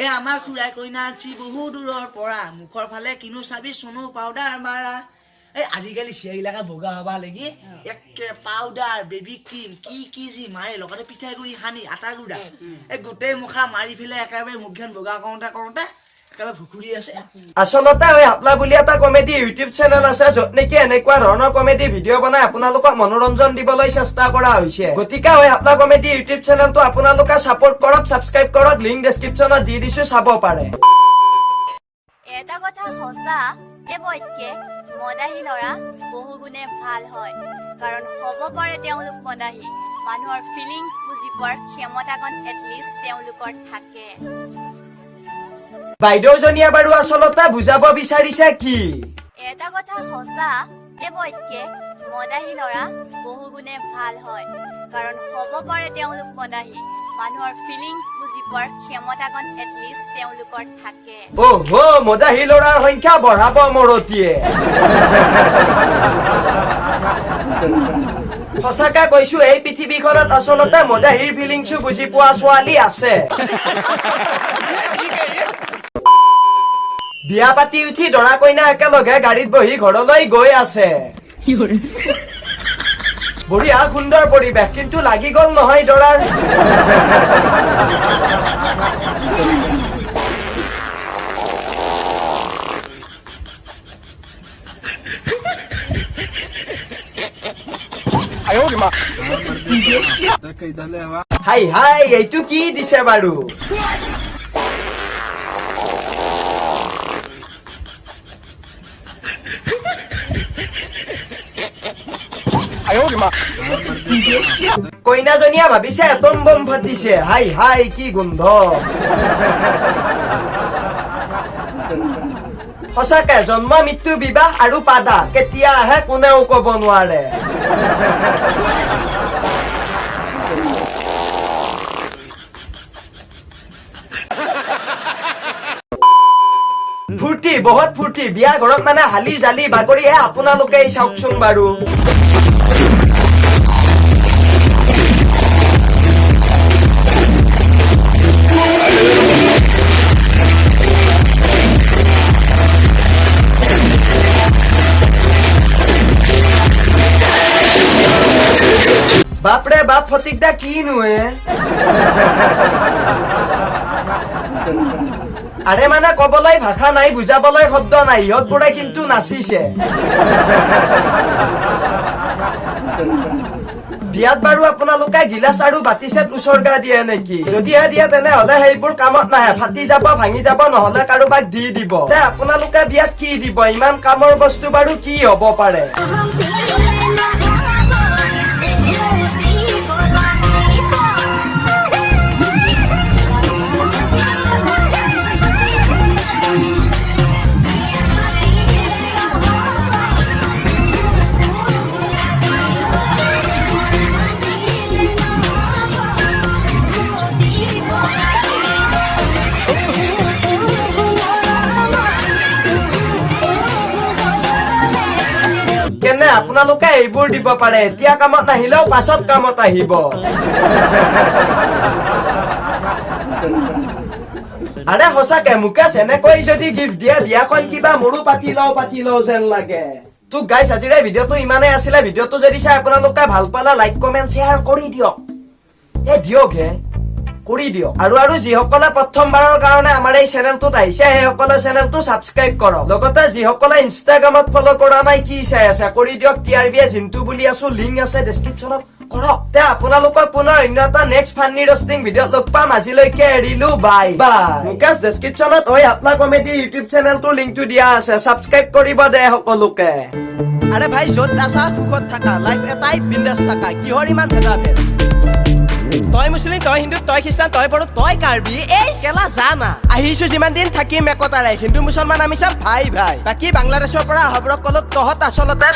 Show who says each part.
Speaker 1: এই আমাৰ খুৰাই কইনা আছি বহু দূৰৰ পৰা মুখৰ ফালে কিনো চাবি সোণু পাউডাৰ মাৰা এই আজিকালি চিয়াগিলাকে বগা হবা লাগি একে পাউডাৰ বেবি ক্ৰীম কি যি মাৰে লগতে পিঠাগুৰি সানি আটা গুড়া এই গোটেই মুখা মাৰি ফেলে একেবাৰে মুখখন বগা কৰোঁতে একেবাৰে ভুকুৰি আছে
Speaker 2: আচলতে ওই আপলা বুলি এটা কমেডি ইউটিউব চেনেল আছে য'ত নেকি এনেকুৱা ধৰণৰ কমেডি ভিডিঅ' বনাই আপোনালোকক মনোৰঞ্জন দিবলৈ চেষ্টা কৰা হৈছে গতিকে ওই আপলা কমেডি ইউটিউব চেনেলটো আপোনালোকে সাপোৰ্ট কৰক সাবস্ক্ৰাইব কৰক লিংক ডেসক্ৰিপচনত দি দিছো চাব পাৰে
Speaker 3: এটা কথা সঁচা এবৈতকে মদাহী ল'ৰা বহু গুণে ভাল হয় কাৰণ হ'ব পাৰে তেওঁলোক মদাহী মানুহৰ ফিলিংছ বুজি পোৱাৰ ক্ষমতাকণ এটলিষ্ট তেওঁলোকৰ থাকে
Speaker 2: বাইদেউজনীয়ে বাৰু আচলতে বুজাব বিচাৰিছে কি
Speaker 3: এটা কথা সঁচা এবৈতকে মদাহী ল'ৰা বহু গুণে ভাল হয় কাৰণ হ'ব পাৰে তেওঁলোক মদাহী মানুহৰ ফিলিংছ বুজি পোৱাৰ ক্ষমতাকণ এটলিষ্ট তেওঁলোকৰ থাকে
Speaker 2: ওহো মদাহী ল'ৰাৰ সংখ্যা বঢ়াব মৰতিয়ে সঁচাকে কৈছো এই পৃথিৱীখনত আচলতে মদাহীৰ ফিলিংছো বুজি পোৱা ছোৱালী আছে বিয়া পাতি উঠি দৰা কইনা একেলগে গাড়ীত বহি ঘৰলৈ গৈ আছে বঢ়িয়া সুন্দৰ পৰিৱেশ কিন্তু লাগি গল নহয় দৰাৰ হাই হাই এইটো কি দিছে বাৰু কইনাজনীয়ে ভাবিছে এটম বম ফাটিছে হাই হাই কি গোন্ধ সঁচাকে জন্ম মৃত্যু বিবাহ আৰু পাদা কেতিয়া আহে কোনেও কব নোৱাৰে ফূৰ্তি বহুত ফূৰ্তি বিয়া ঘৰত মানে হালি জালি বাগৰিহে আপোনালোকে চাওকচোন বাৰু বাপৰে বাপ ফটিকদা কিনো আৰে মানে কবলৈ ভাষা নাই বুজাবলৈ শব্দ নাই ইহঁত বোৰে কিন্তু নাচিছে বিয়াত বাৰু আপোনালোকে গিলাচ আৰু বাতি সেট উচৰ্গা দিয়ে নেকি যদিহে দিয়ে তেনেহলে সেইবোৰ কামত নাহে ফাটি যাব ভাঙি যাব নহলে কাৰোবাক দি দিব আপোনালোকে বিয়াত কি দিব ইমান কামৰ বস্তু বাৰু কি হব পাৰে কেনে আপোনালোকে এইবোৰ দিব পাৰে এতিয়া কামত নাহিলেও পাছত কামত আহিব আৰে সঁচাকে মুকেশ এনেকৈ যদি গিফ্ট দিয়ে বিয়াখন কিবা মোৰো পাতি লও যেন লাগে তো গাইছ আজিৰ এই ভিডিঅ'টো ইমানেই আছিলে ভিডিঅ'টো যদি চাই আপোনালোকে ভাল পালে লাইক কমেন্ট শ্বেয়াৰ কৰি দিয়ক দিয়ক কৰি দিয়ক আৰু যিসকলে প্ৰথমবাৰৰ কাৰণে আমাৰ এই চেনেলটোত আহিছে সেইসকলে চেনেলটো সাবস্ক্ৰাইব কৰক লগতে যিসকলে ইনষ্টাগ্ৰামত ফলো কৰা নাই কি চাই আছে কৰি দিয়ক টিআৰবিয়ে জিন্তু বুলি আছো লিংক আছে ডেসক্ৰিপচনত কৰক আপোনালোকৰ পুনৰ অন্য এটা নেক্সট ফান্নি ৰষ্টিং ভিডিঅ'ত লগ পাম আজিলৈকে এৰিলো বাই মুকেশ ডেসক্ৰিপচনত ওই আপলা কমেডি ইউটিউব চেনেলটোৰ লিংকটো দিয়া আছে সাবস্ক্ৰাইব কৰিব দে সকলোকে আৰে ভাই য'ত আছা সুখত থাকা লাইফ এটাই বিন্দাছ থাকা কিহৰ ইমান ভেদাভেদ তই মুছলিম তই হিন্দু তই খ্ৰীষ্টান তই বড়ো তই কাৰ্বি এই কেলা জানা আহিছো যিমান দিন থাকিম একতাৰে হিন্দু মুছলমান আমি চব ভাই বাকী বাংলাদেশৰ পৰা অহাবোৰক কলত তহঁত আচলতে